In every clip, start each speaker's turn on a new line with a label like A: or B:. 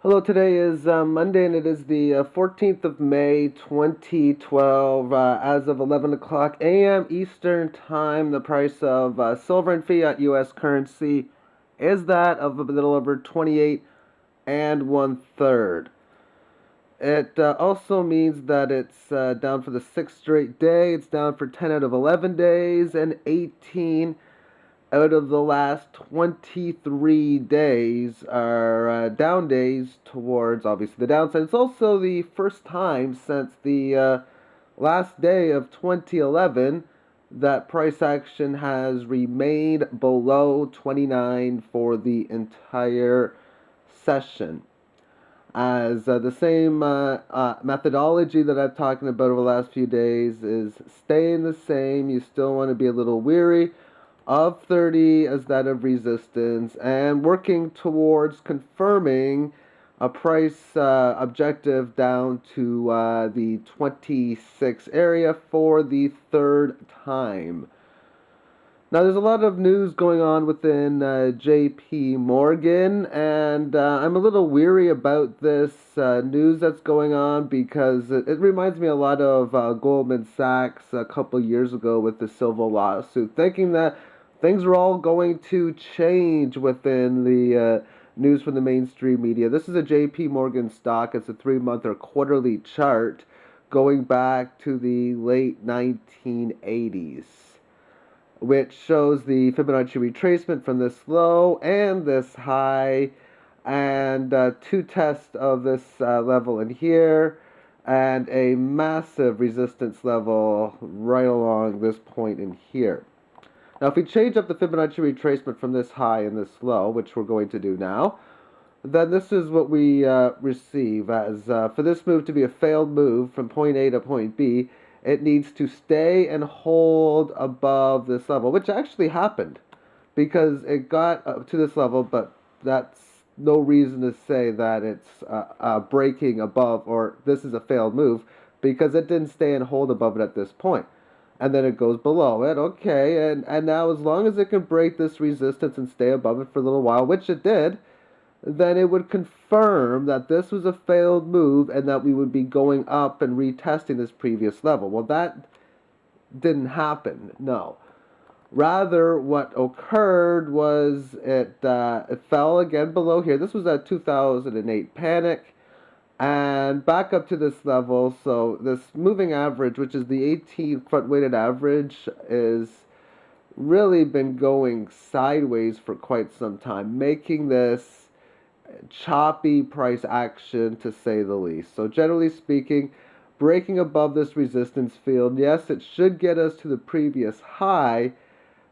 A: Hello, today is Monday and it is the 14th of May 2012. As of 11 o'clock a.m. Eastern Time, the price of silver and fiat US currency is that of a little over 28 and one third. It also means that it's down for the sixth straight day. It's down for 10 out of 11 days and 18 out of the last 23 days are down days towards obviously the downside. It's also the first time since the last day of 2011 that price action has remained below 29 for the entire session. As the same methodology that I've talking about over the last few days is staying the same. You still want to be a little weary of 30 as that of resistance and working towards confirming a price objective down to the 26 area for the third time. Now, there's a lot of news going on within JP Morgan, and I'm a little weary about this news that's going on because it reminds me a lot of Goldman Sachs a couple years ago with the Silva lawsuit, thinking that things are all going to change within the news from the mainstream media. This is a JP Morgan stock. It's a 3-month or quarterly chart going back to the late 1980s, which shows the Fibonacci retracement from this low and this high, and two tests of this level in here, and a massive resistance level right along this point in here. Now, if we change up the Fibonacci retracement from this high and this low, which we're going to do now, then this is what we receive as, for this move to be a failed move from point A to point B, it needs to stay and hold above this level, which actually happened because it got up to this level, but that's no reason to say that it's breaking above or this is a failed move because it didn't stay and hold above it at this point. And then it goes below it, okay, and now as long as it can break this resistance and stay above it for a little while, which it did, then it would confirm that this was a failed move and that we would be going up and retesting this previous level. Well, that didn't happen, no. Rather, what occurred was it fell again below here. This was a 2008 panic and back up to this level. So this moving average, which is the 18 front weighted average, is really been going sideways for quite some time, making this choppy price action to say the least. So generally speaking, breaking above this resistance field, yes, it should get us to the previous high,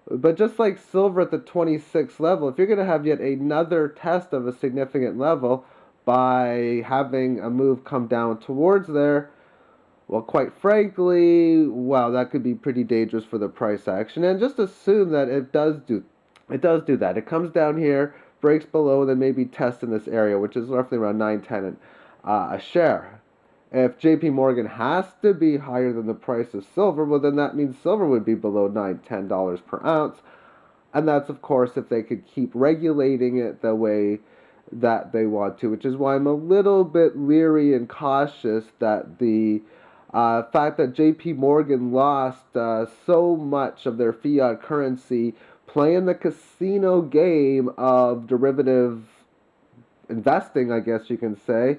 A: but just like silver at the 26 level, if you're going to have yet another test of a significant level by having a move come down towards there, well, quite frankly, wow, that could be pretty dangerous for the price action. And just assume that it does do that. It comes down here, breaks below, then maybe tests in this area, which is roughly around 9.10 a share. If JP Morgan has to be higher than the price of silver, well, then that means silver would be below $9-10 per ounce. And that's, of course, if they could keep regulating it the way that they want to, which is why I'm a little bit leery and cautious that the fact that JP Morgan lost so much of their fiat currency playing the casino game of derivative investing, I guess you can say,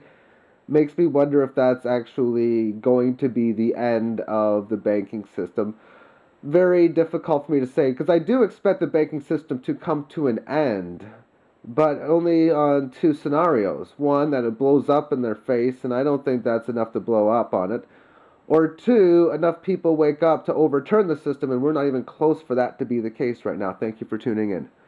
A: makes me wonder if that's actually going to be the end of the banking system. Very difficult for me to say because I do expect the banking system to come to an end, but only on two scenarios. One, that it blows up in their face, and I don't think that's enough to blow up on it. Or two, enough people wake up to overturn the system, and we're not even close for that to be the case right now. Thank you for tuning in.